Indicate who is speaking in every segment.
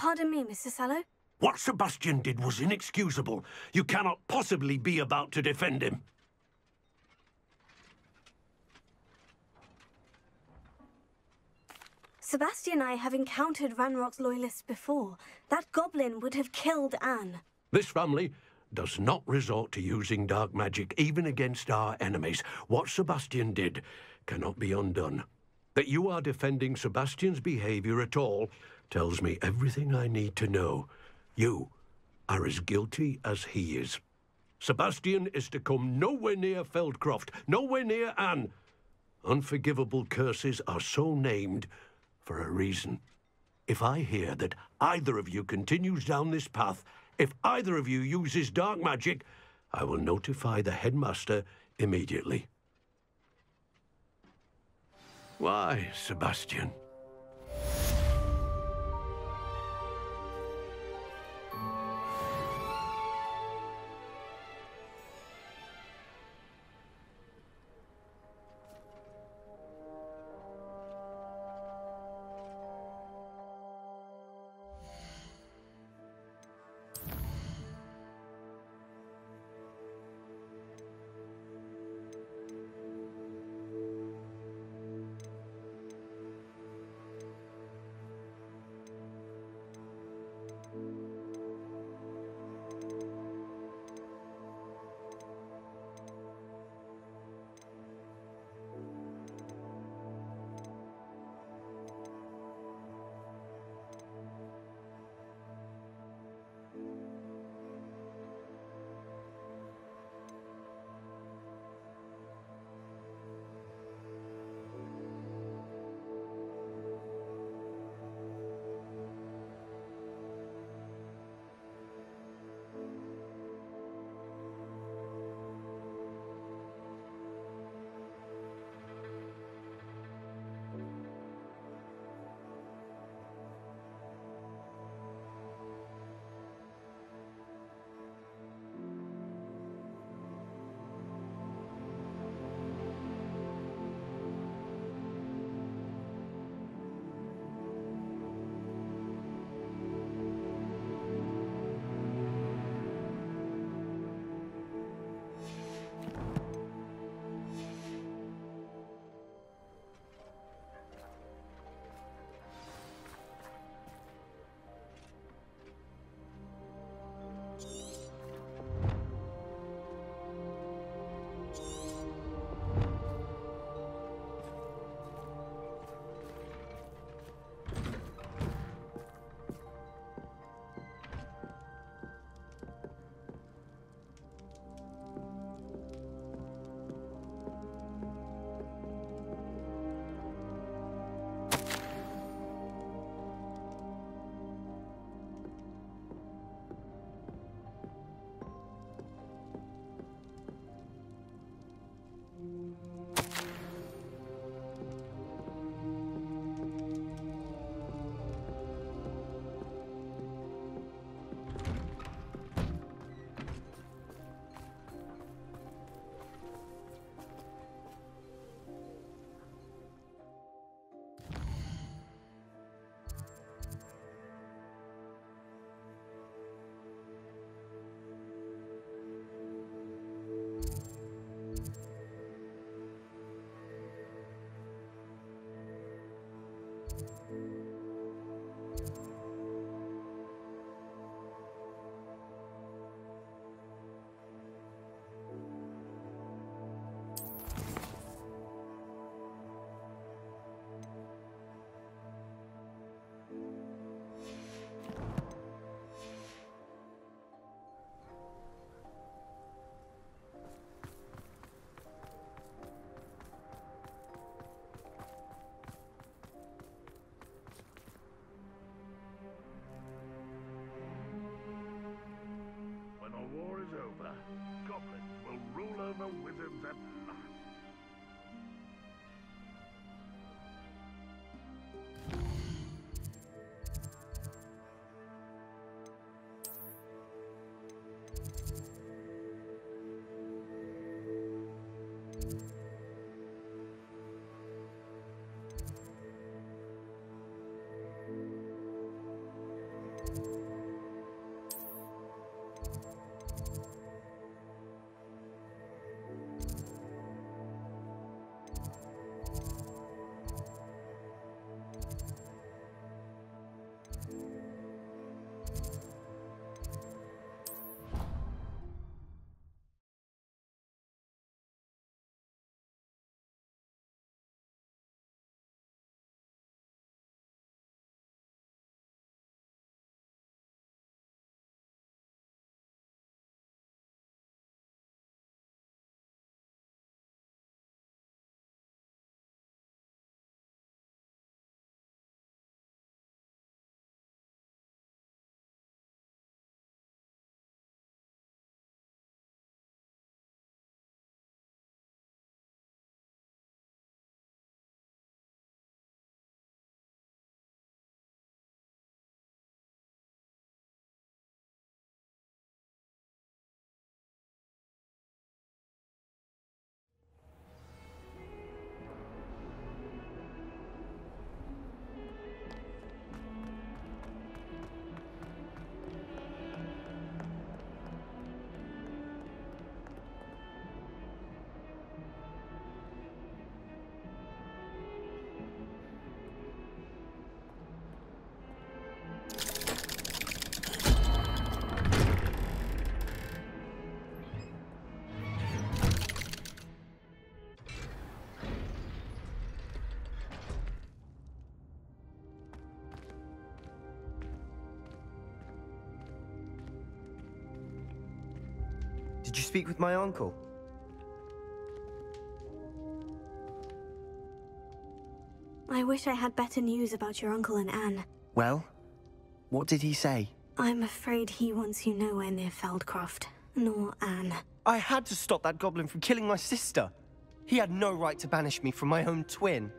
Speaker 1: Pardon me, Mr. Sallow.
Speaker 2: What Sebastian did was inexcusable. You cannot possibly be about to defend him.
Speaker 1: Sebastian and I have encountered Ranrock's loyalists before. That goblin would have killed Anne.
Speaker 2: This family does not resort to using dark magic, even against our enemies. What Sebastian did cannot be undone. That you are defending Sebastian's behavior at all tells me everything I need to know. You are as guilty as he is. Sebastian is to come nowhere near Feldcroft, nowhere near Anne. Unforgivable curses are so named for a reason. If I hear that either of you continues down this path, if either of you uses dark magic, I will notify the headmaster immediately. Why, Sebastian?
Speaker 3: Did you speak with my uncle?
Speaker 1: I wish I had better news about your uncle and Anne.
Speaker 3: Well, what did he say?
Speaker 1: I'm afraid he wants you nowhere near Feldcroft, nor Anne.
Speaker 3: I had to stop that goblin from killing my sister. He had no right to banish me from my own twin.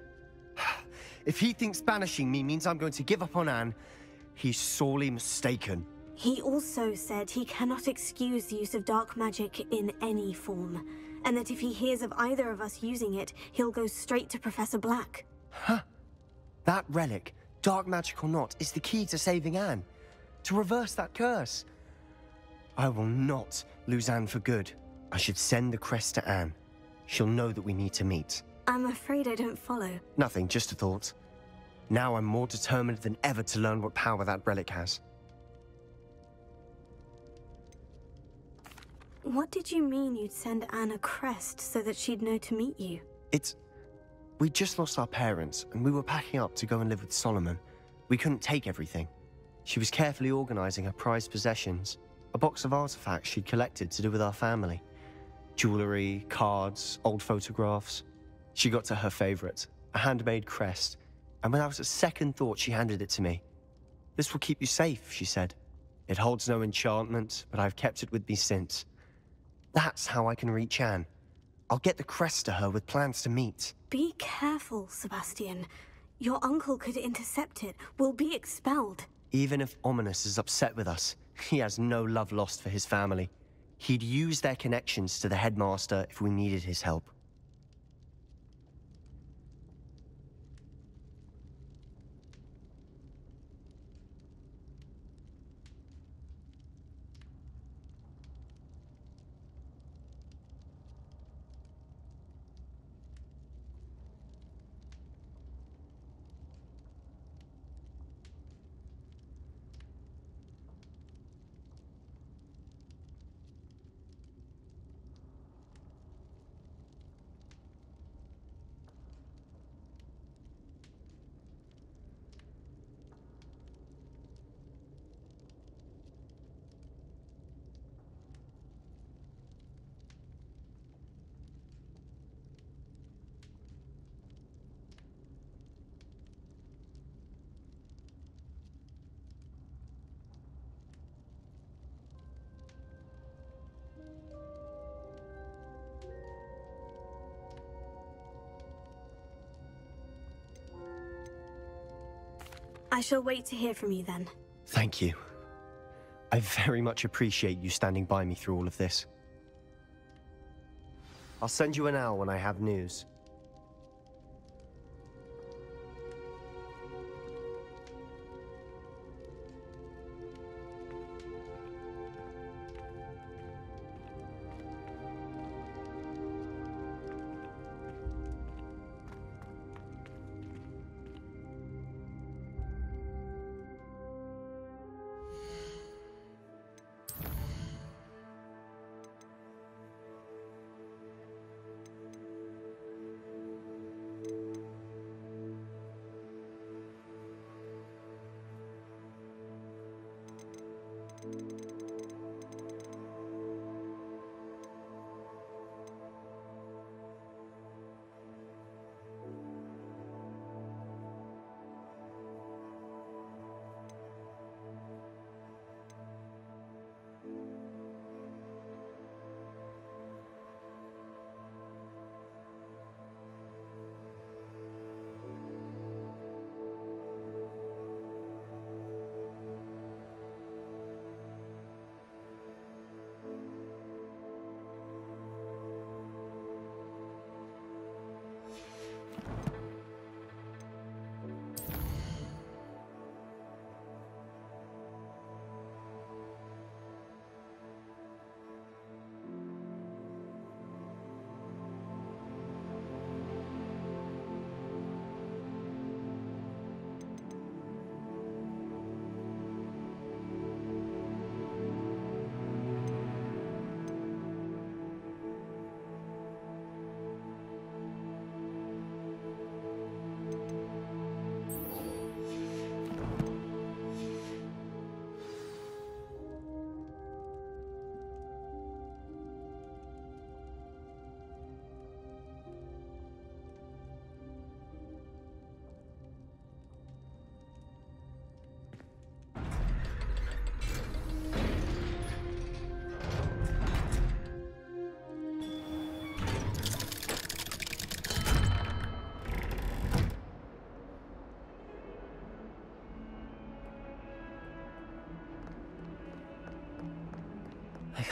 Speaker 3: If he thinks banishing me means I'm going to give up on Anne, he's sorely mistaken.
Speaker 1: He also said he cannot excuse the use of dark magic in any form, and that if he hears of either of us using it, he'll go straight to Professor Black.
Speaker 3: Huh? That relic, dark magic or not, is the key to saving Anne. To reverse that curse. I will not lose Anne for good. I should send the crest to Anne. She'll know that we need to meet.
Speaker 1: I'm afraid I don't follow.
Speaker 3: Nothing, just a thought. Now I'm more determined than ever to learn what power that relic has.
Speaker 1: What did you mean you'd send Anne a crest so that she'd know to meet you?
Speaker 3: We just lost our parents, and we were packing up to go and live with Solomon. We couldn't take everything. She was carefully organizing her prized possessions, a box of artifacts she'd collected to do with our family. Jewelry, cards, old photographs. She got to her favorite, a handmade crest, and without a second thought she handed it to me. "This will keep you safe," she said. "It holds no enchantment, but I've kept it with me since. That's how I can reach Anne. I'll get the crest to her with plans to meet."
Speaker 1: Be careful, Sebastian. Your uncle could intercept it. We'll be expelled.
Speaker 3: Even if Ominous is upset with us, he has no love lost for his family. He'd use their connections to the headmaster if we needed his help.
Speaker 1: I shall wait to hear from you then.
Speaker 3: Thank you. I very much appreciate you standing by me through all of this. I'll send you an owl when I have news.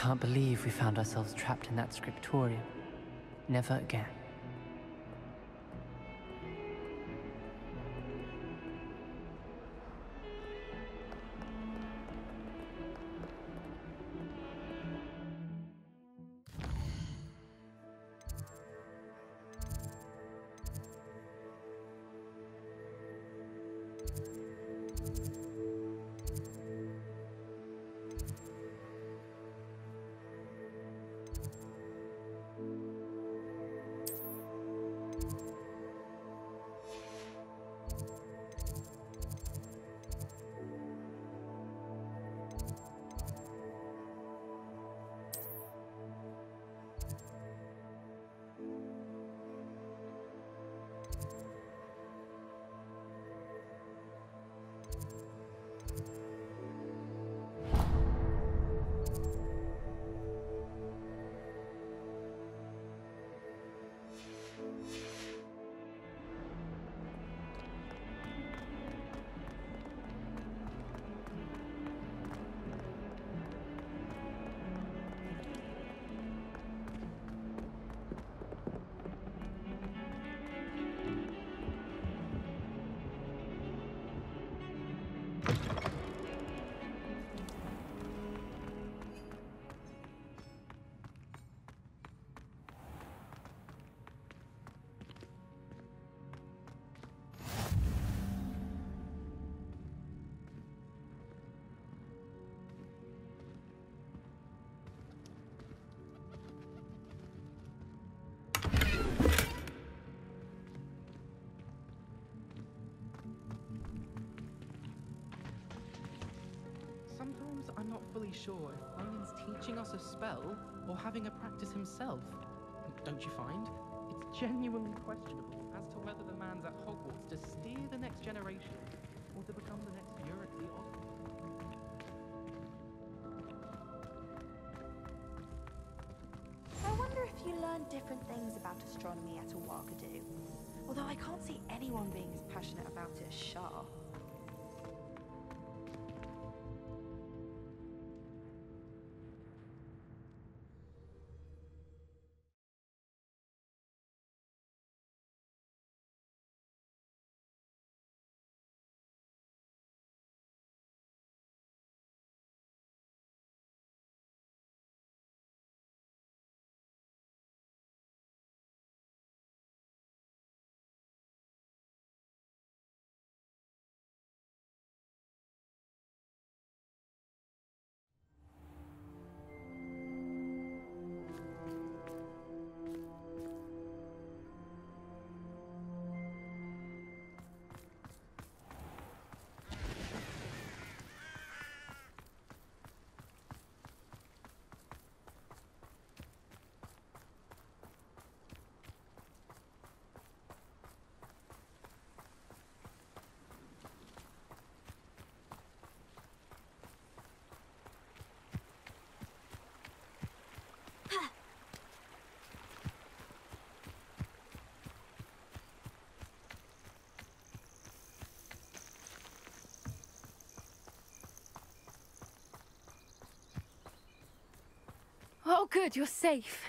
Speaker 4: can't believe we found ourselves trapped in that scriptorium. Never again.
Speaker 5: Sometimes I'm not fully sure if Owen's teaching us a spell or having a practice himself. Don't you find? It's genuinely questionable as to whether the man's at Hogwarts to steer the next generation or to become the next Euroclea Osborne.
Speaker 6: I wonder if you learn different things about astronomy at Awakadu. Although I can't see anyone being as passionate about it as Shah.
Speaker 7: Oh, good, you're safe.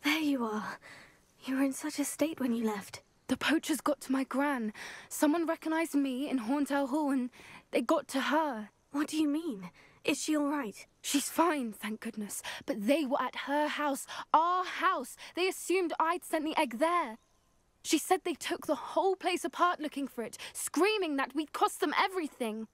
Speaker 1: There you are. You were in such a state when you left.
Speaker 7: The poachers got to my gran. Someone recognized me in Horntail Hall and they got to her.
Speaker 1: What do you mean? Is she all right?
Speaker 7: She's fine, thank goodness. But they were at her house, our house. They assumed I'd sent the egg there. She said they took the whole place apart looking for it, screaming that we'd cost them everything.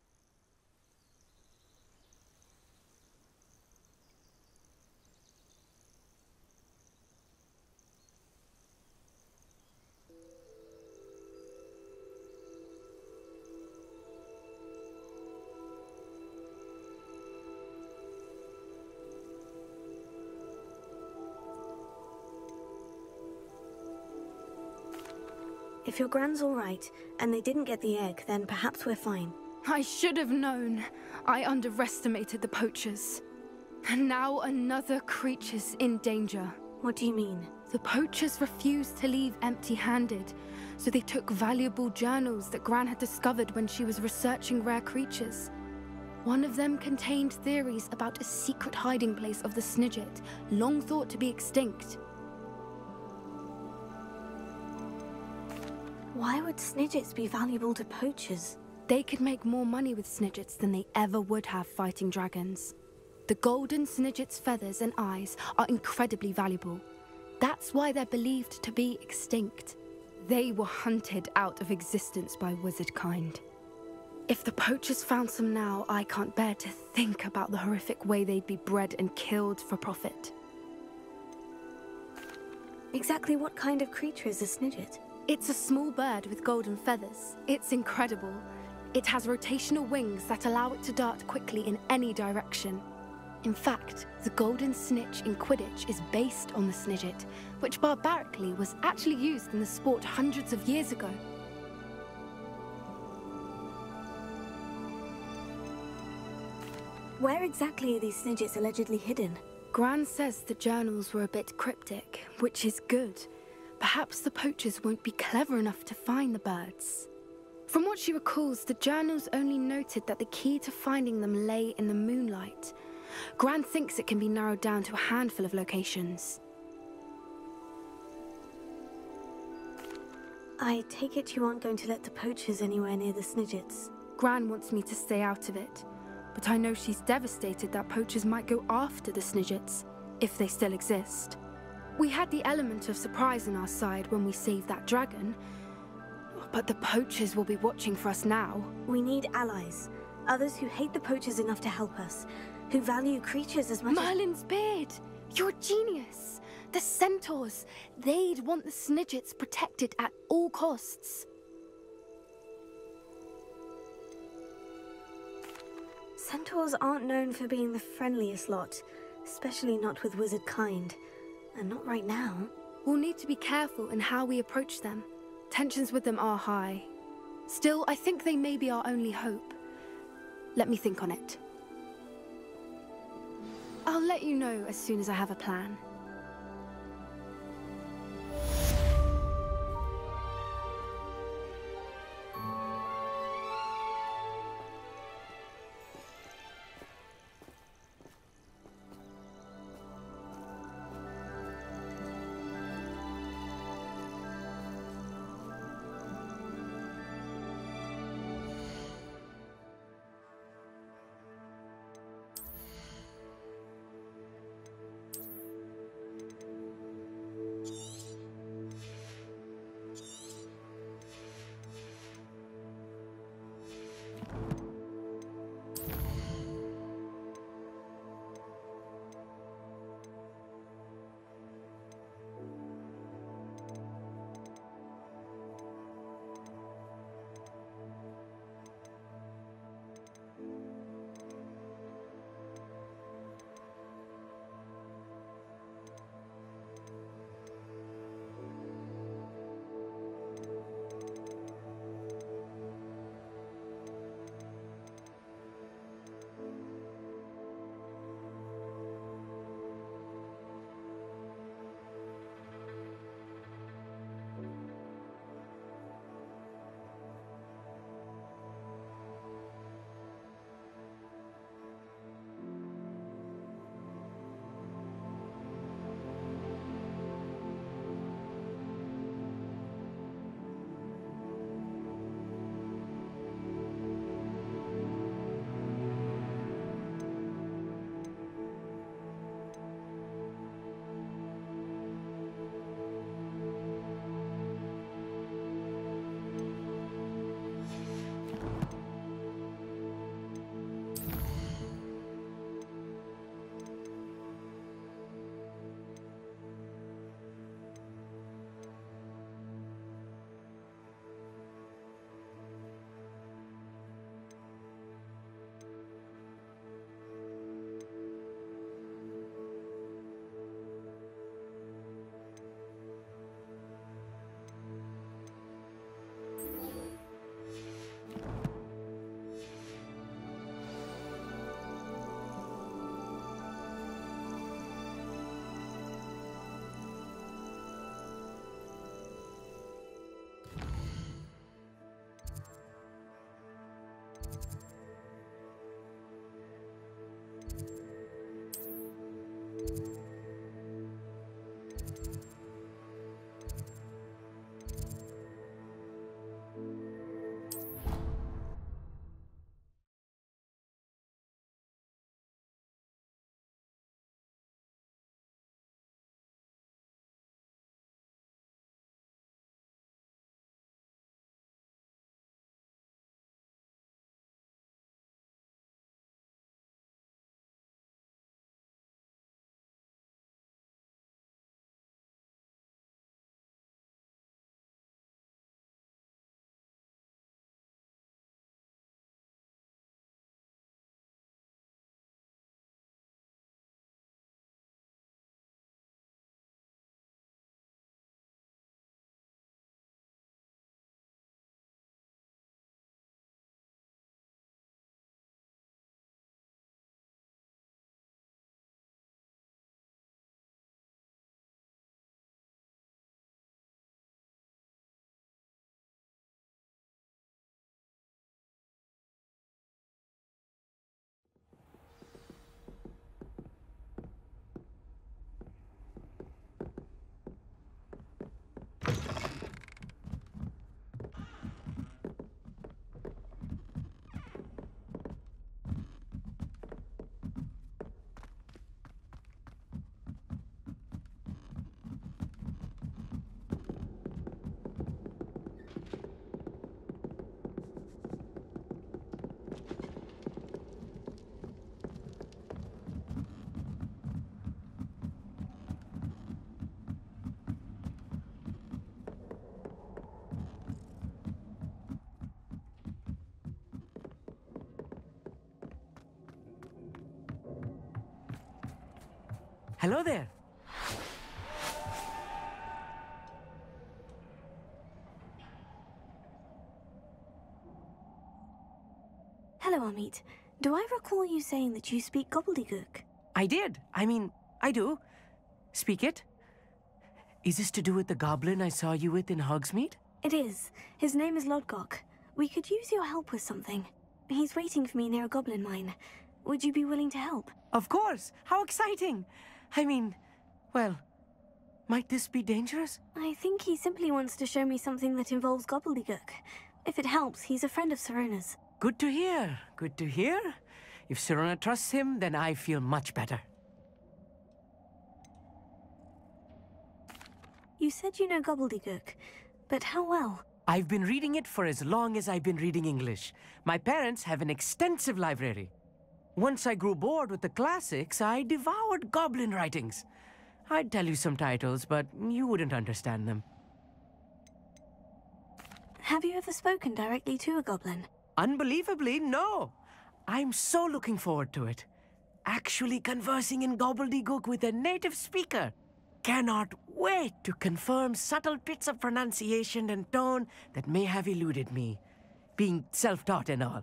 Speaker 1: If your gran's all right, and they didn't get the egg, then perhaps we're fine.
Speaker 7: I should have known. I underestimated the poachers. And now another creature's in danger.
Speaker 1: What do you mean?
Speaker 7: The poachers refused to leave empty-handed, so they took valuable journals that Gran had discovered when she was researching rare creatures. One of them contained theories about a secret hiding place of the Snidget, long thought to be extinct.
Speaker 1: Why would Snidgets be valuable to poachers?
Speaker 7: They could make more money with Snidgets than they ever would have fighting dragons. The golden Snidget's feathers and eyes are incredibly valuable. That's why they're believed to be extinct. They were hunted out of existence by wizard kind. If the poachers found some now, I can't bear to think about the horrific way they'd be bred and killed for profit.
Speaker 1: Exactly what kind of creature is a Snidget?
Speaker 7: It's a small bird with golden feathers. It's incredible. It has rotational wings that allow it to dart quickly in any direction. In fact, the golden snitch in Quidditch is based on the Snidget, which barbarically was actually used in the sport hundreds of years ago.
Speaker 1: Where exactly are these Snidgets allegedly hidden?
Speaker 7: Gran says the journals were a bit cryptic, which is good. Perhaps the poachers won't be clever enough to find the birds. From what she recalls, the journals only noted that the key to finding them lay in the moonlight. Gran thinks it can be narrowed down to a handful of locations.
Speaker 1: I take it you aren't going to let the poachers anywhere near the Snidgets.
Speaker 7: Gran wants me to stay out of it, but I know she's devastated that poachers might go after the Snidgets, if they still exist. We had the element of surprise on our side when we saved that dragon, but the poachers will be watching for us now.
Speaker 1: We need allies. Others who hate the poachers enough to help us. Who value creatures as much
Speaker 7: Merlin's beard! You're a genius! The centaurs! They'd want the Snidgets protected at all costs.
Speaker 1: Centaurs aren't known for being the friendliest lot, especially not with wizard kind. And not right now.
Speaker 7: We'll need to be careful in how we approach them. Tensions with them are high. Still, I think they may be our only hope. Let me think on it. I'll let you know as soon as I have a plan.
Speaker 8: Hello there.
Speaker 1: Hello, Amit. Do I recall you saying that you speak gobbledygook?
Speaker 8: I did. I do. Speak it. Is this to do with the goblin I saw you with in Hogsmeade?
Speaker 1: It is. His name is Lodgok. We could use your help with something. He's waiting for me near a goblin mine. Would you be willing to help?
Speaker 8: Of course! How exciting! Well, might this be dangerous?
Speaker 1: I think he simply wants to show me something that involves gobbledygook. If it helps, he's a friend of Sirona's.
Speaker 8: Good to hear. Good to hear. If Sirona trusts him, then I feel much better.
Speaker 1: You said you know gobbledygook, but how well?
Speaker 8: I've been reading it for as long as I've been reading English. My parents have an extensive library. Once I grew bored with the classics, I devoured goblin writings. I'd tell you some titles, but you wouldn't understand them.
Speaker 1: Have you ever spoken directly to a goblin?
Speaker 8: Unbelievably, no. I'm so looking forward to it. Actually conversing in gobbledygook with a native speaker. Cannot wait to confirm subtle bits of pronunciation and tone that may have eluded me, being self-taught and all.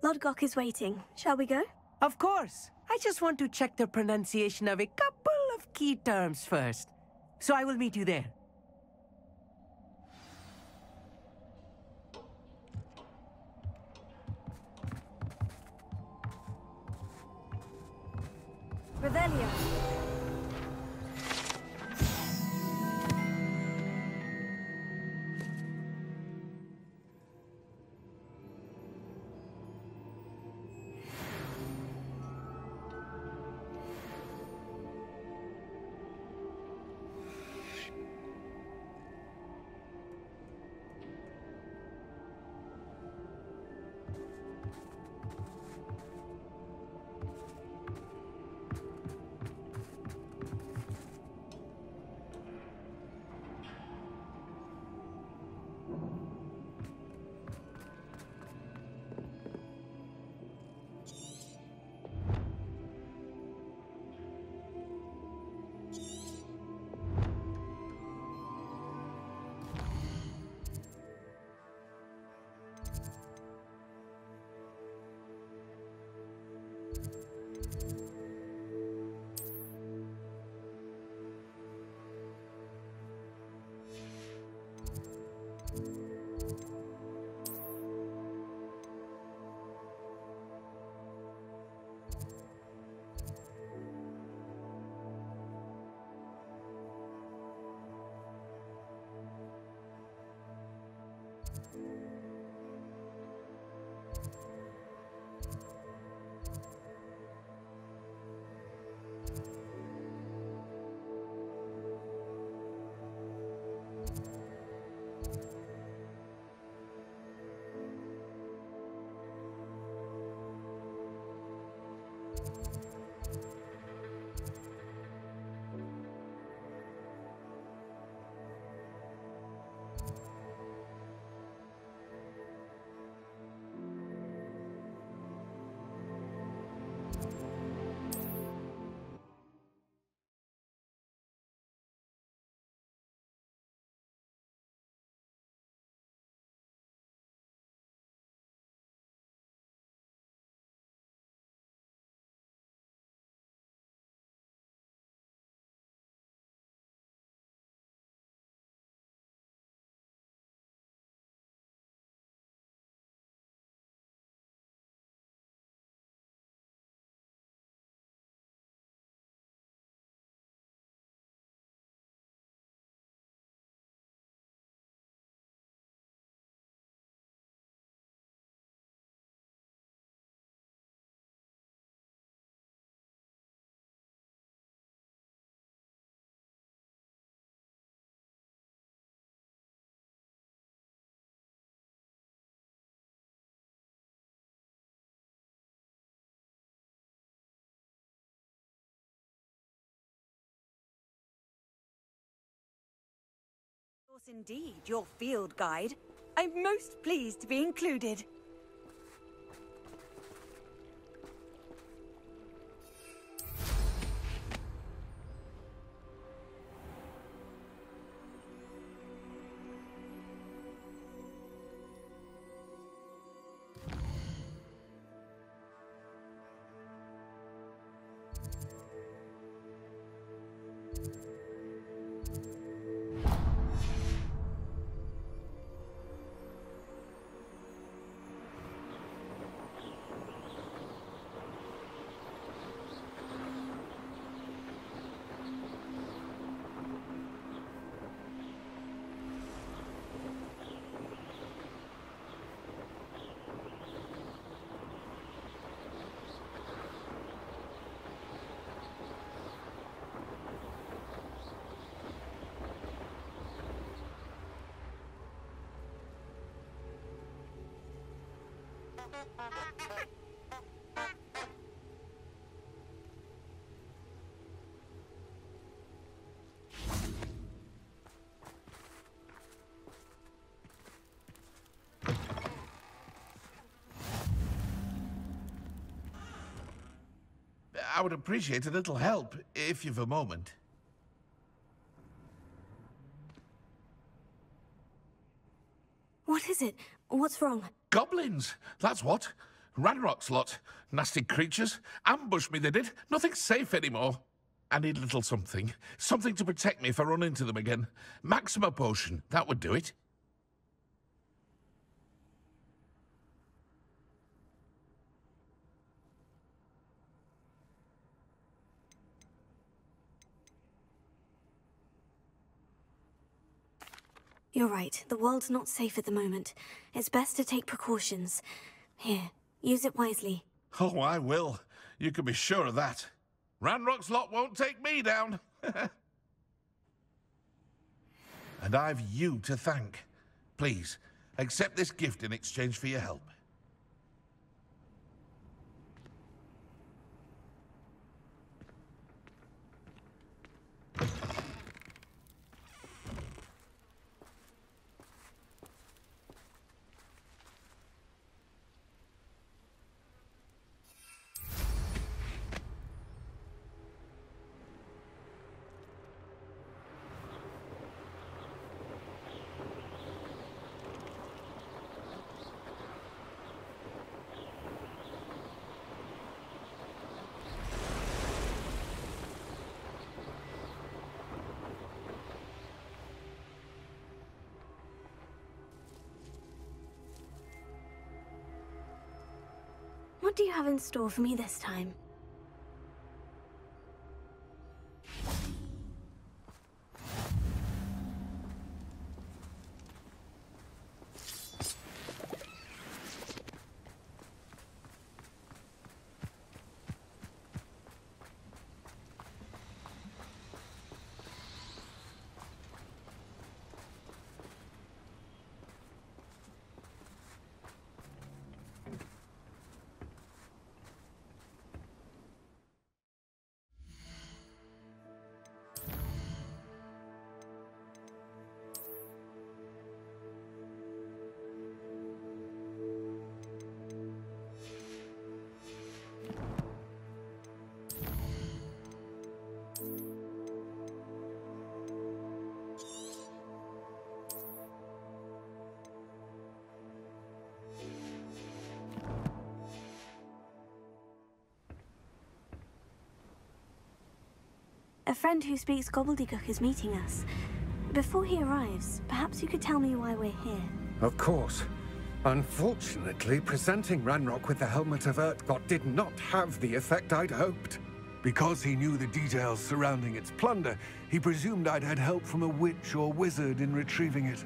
Speaker 1: Lodgok is waiting. Shall we go?
Speaker 8: Of course. I just want to check the pronunciation of a couple of key terms first. So I will meet you there.
Speaker 1: Revelio.
Speaker 9: Course indeed, your field guide. I'm most pleased to be included.
Speaker 10: I would appreciate a little help, if you've a moment.
Speaker 1: What is it? What's wrong?
Speaker 10: Goblins, that's what. Ranrock's lot. Nasty creatures. Ambushed me, they did. Nothing's safe anymore. I need a little something. Something to protect me if I run into them again. Maxima potion, that would do it.
Speaker 1: You're right. The world's not safe at the moment. It's best to take precautions. Here, use it wisely.
Speaker 10: Oh, I will. You can be sure of that. Ranrock's lot won't take me down. And I've you to thank. Please, accept this gift in exchange for your help.
Speaker 1: What do you have in store for me this time? A friend who speaks gobbledygook is meeting us. Before he arrives, perhaps you could tell me why we're here.
Speaker 11: Of course. Unfortunately, presenting Ranrock with the Helmet of Urtkot did not have the effect I'd hoped. Because he knew the details surrounding its plunder, he presumed I'd had help from a witch or wizard in retrieving it.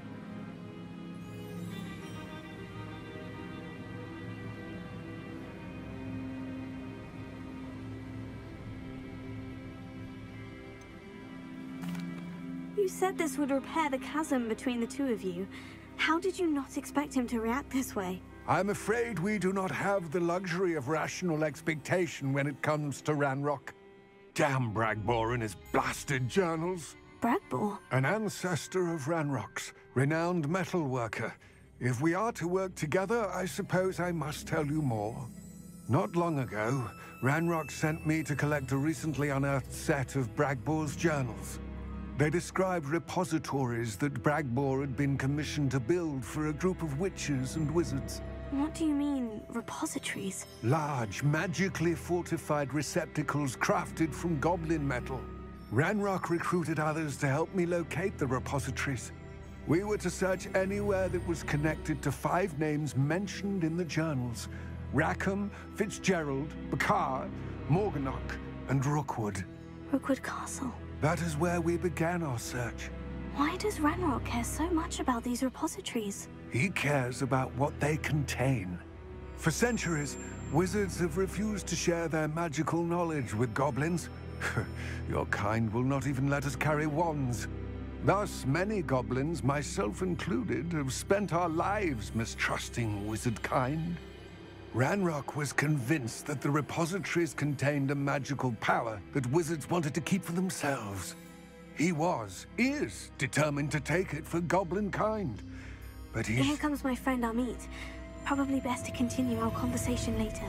Speaker 1: You said this would repair the chasm between the two of you. How did you not expect him to react this way?
Speaker 11: I'm afraid we do not have the luxury of rational expectation when it comes to Ranrock. Damn Bragbor and his blasted journals.
Speaker 1: Bragbor?
Speaker 11: An ancestor of Ranrock's, renowned metal worker. If we are to work together, I suppose I must tell you more. Not long ago, Ranrock sent me to collect a recently unearthed set of Bragbor's journals. They described repositories that Bragbor had been commissioned to build for a group of witches and wizards.
Speaker 1: What do you mean, repositories?
Speaker 11: Large, magically fortified receptacles crafted from goblin metal. Ranrock recruited others to help me locate the repositories. We were to search anywhere that was connected to 5 names mentioned in the journals: Rackham, Fitzgerald, Bakar, Morganach, and Rookwood.
Speaker 1: Rookwood Castle.
Speaker 11: That is where we began our search.
Speaker 1: Why does Ranrock care so much about these repositories?
Speaker 11: He cares about what they contain. For centuries, wizards have refused to share their magical knowledge with goblins. Your kind will not even let us carry wands. Thus, many goblins, myself included, have spent our lives mistrusting wizard kind. Ranrock was convinced that the repositories contained a magical power that wizards wanted to keep for themselves. He is determined to take it for goblin kind. But
Speaker 1: Here comes my friend Amit. Probably best to continue our conversation later.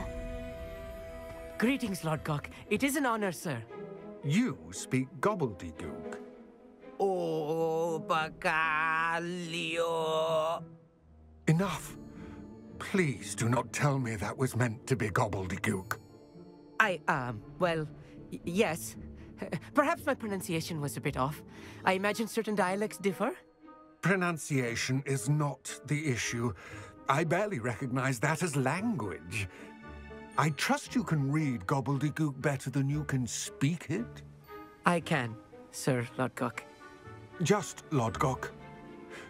Speaker 8: Greetings, Lord Cock. It is an honor, sir.
Speaker 11: You speak gobbledygook.
Speaker 8: Oh, Bacalio.
Speaker 11: Enough. Please do not tell me that was meant to be gobbledygook.
Speaker 8: Well, yes. Perhaps my pronunciation was a bit off. I imagine certain dialects differ.
Speaker 11: Pronunciation is not the issue. I barely recognize that as language. I trust you can read gobbledygook better than you can speak it?
Speaker 8: I can, Sir Lodgok.
Speaker 11: Just Lodgok.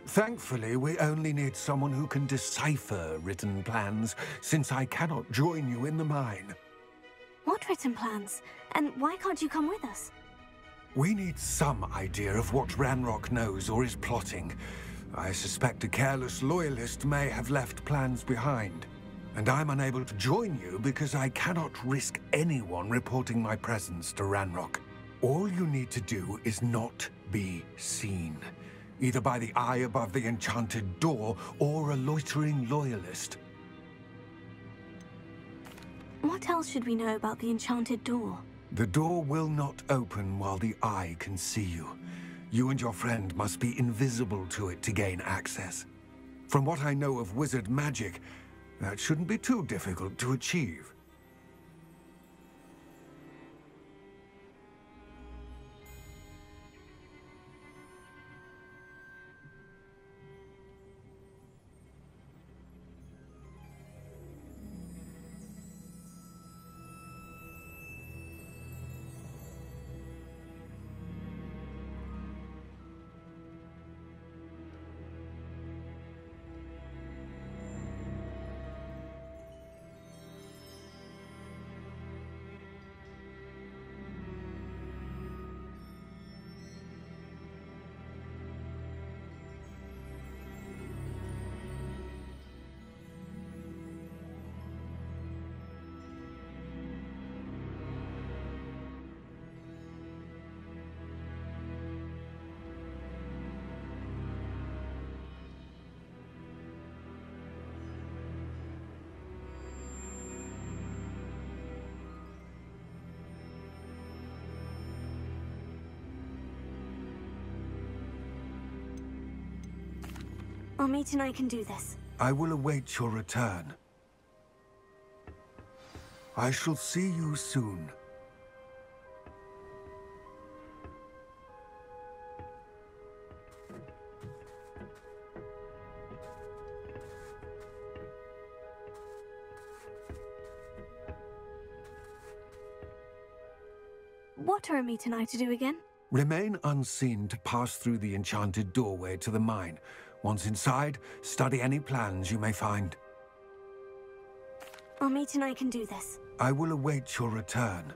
Speaker 11: Thankfully, we only need someone who can decipher written plans, since I cannot join you in the mine.
Speaker 1: What written plans? And why can't you come with us?
Speaker 11: We need some idea of what Ranrock knows or is plotting. I suspect a careless loyalist may have left plans behind. And I'm unable to join you because I cannot risk anyone reporting my presence to Ranrock. All you need to do is not be seen, either by the eye above the enchanted door or a loitering loyalist.
Speaker 1: What else should we know about the enchanted door?
Speaker 11: The door will not open while the eye can see you. You and your friend must be invisible to it to gain access. From what I know of wizard magic, that shouldn't be too difficult to achieve.
Speaker 1: Amit and I can do this.
Speaker 11: I will await your return. I shall see you soon.
Speaker 1: What are Amit and I to do again?
Speaker 11: Remain unseen to pass through the enchanted doorway to the mine. Once inside, study any plans you may find.
Speaker 1: Amit and I can do this.
Speaker 11: I will await your return.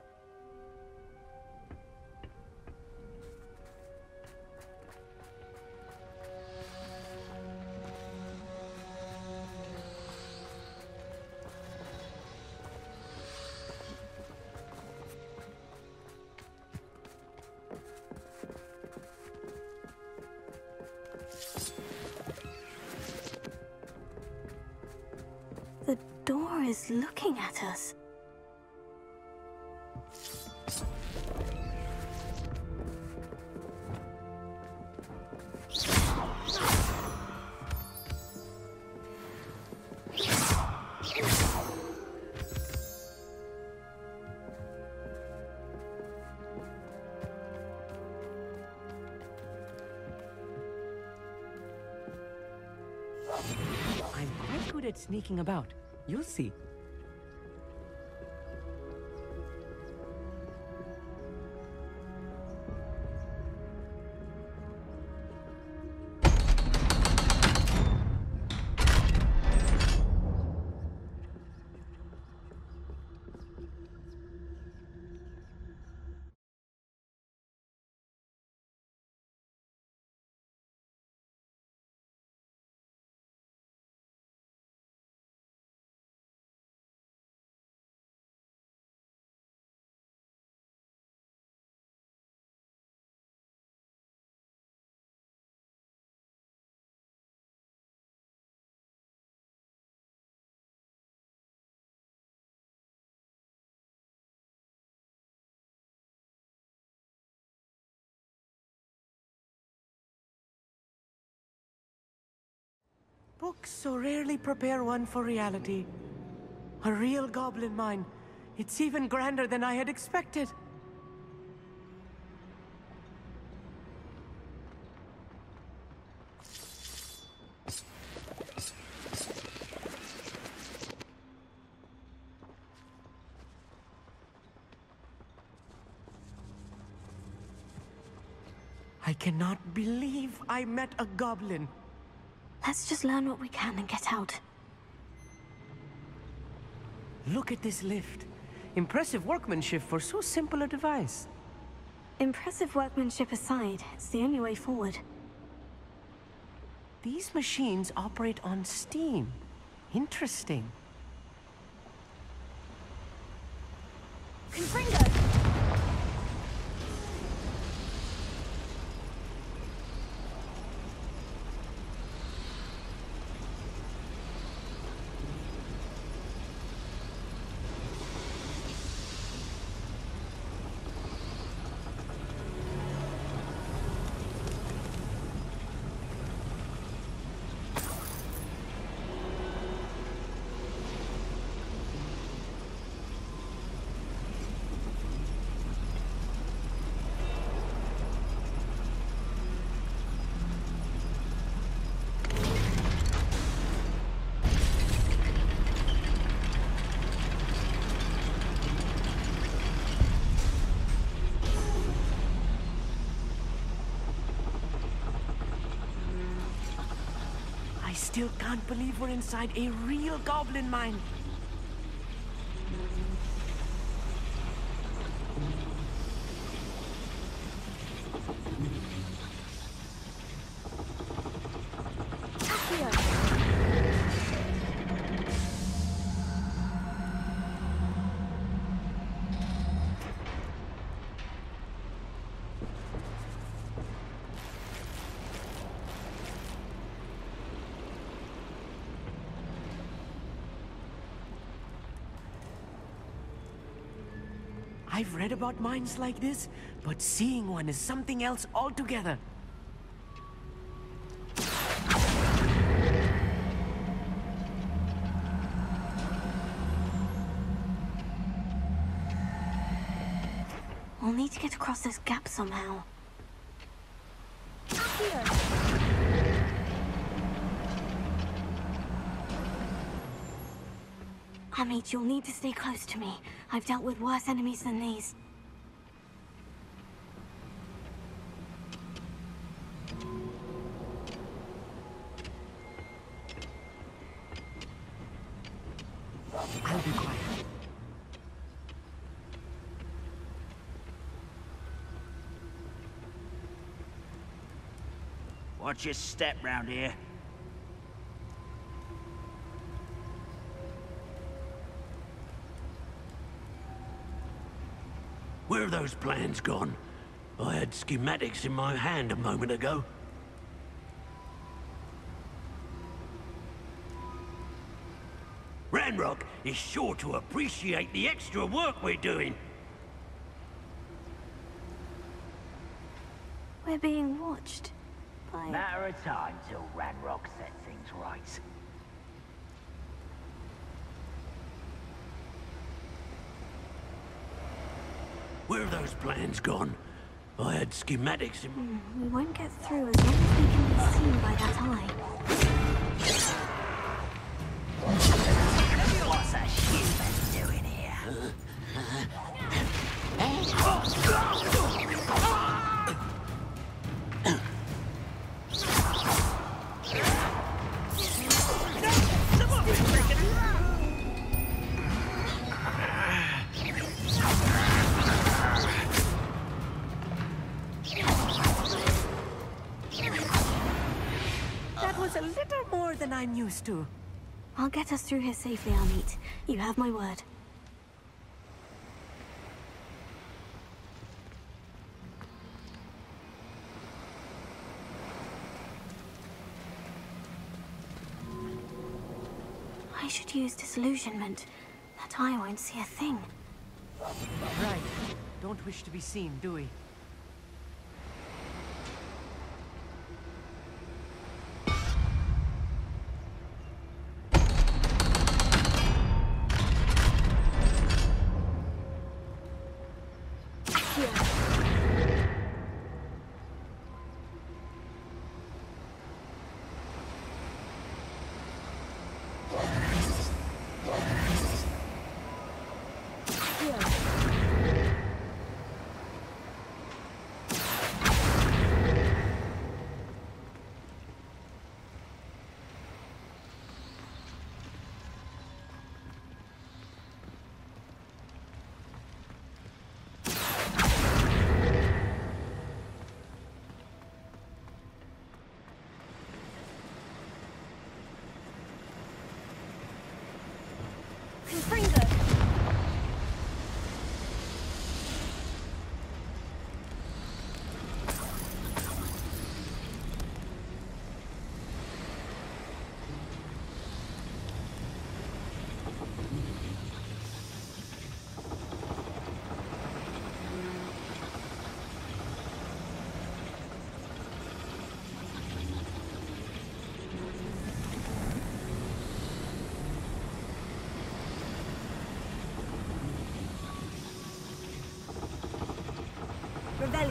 Speaker 1: The door is looking at us.
Speaker 8: I'm quite good at sneaking about. You'll see. Books so rarely prepare one for reality. A real goblin mine. It's even grander than I had expected. I cannot believe I met a goblin.
Speaker 1: Let's just learn what we can and get out.
Speaker 8: Look at this lift. Impressive workmanship for so simple a device.
Speaker 1: Impressive workmanship aside, it's the only way forward.
Speaker 8: These machines operate on steam. Interesting.
Speaker 1: Confringo!
Speaker 8: I still can't believe we're inside a real goblin mine. I've read about mines like this, but seeing one is something else altogether.
Speaker 1: We'll need to get across this gap somehow. Amit, you'll need to stay close to me. I've dealt with worse enemies than these.
Speaker 8: I'll be quiet.
Speaker 12: Watch your step round here.
Speaker 2: Where have those plans gone? I had schematics in my hand a moment ago. Ranrock is sure to appreciate the extra work we're doing.
Speaker 1: We're being watched by...
Speaker 12: Matter of time till Ranrock sets things right.
Speaker 2: Where have those plans gone? I had schematics in...
Speaker 1: We won't get through as long as we can be seen by that eye.
Speaker 12: What's a human doing here?
Speaker 8: That was a little more than I'm used to.
Speaker 1: I'll get us through here safely, Amit. You have my word. I should use disillusionment. That eye won't see a thing.
Speaker 8: Right. Don't wish to be seen, do we?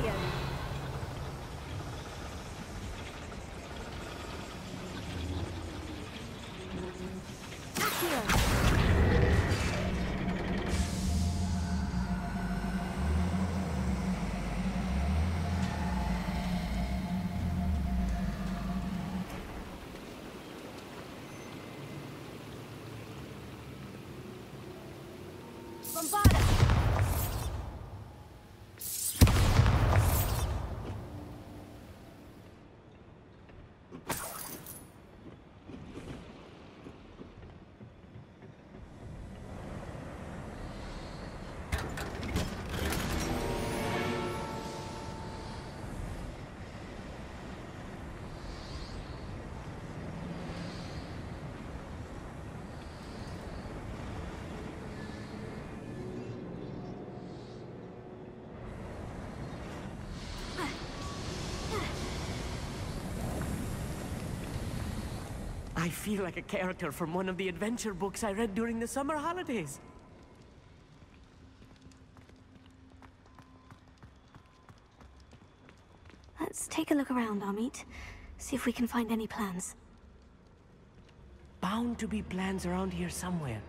Speaker 9: Accio! Bombarda!
Speaker 8: I feel like a character from one of the adventure books I read during the summer holidays.
Speaker 1: Let's take a look around, Amit. See if we can find any plans.
Speaker 8: Bound to be plans around here somewhere.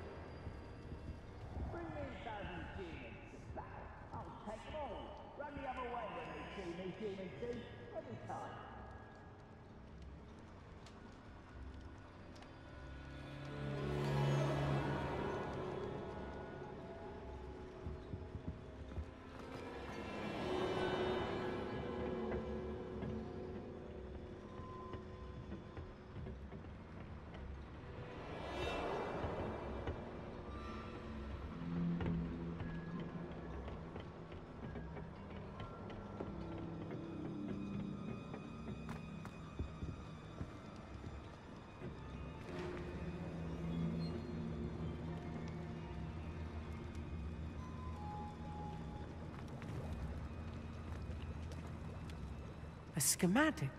Speaker 8: A schematic.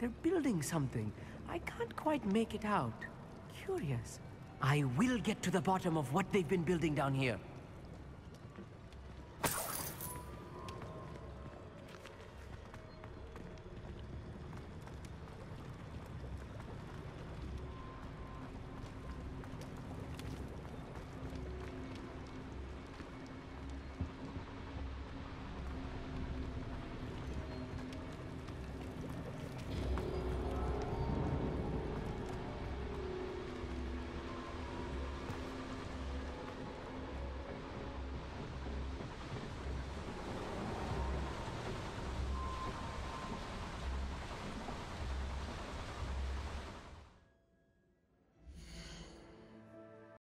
Speaker 8: They're building something. I can't quite make it out. Curious. I will get to the bottom of what they've been building down here.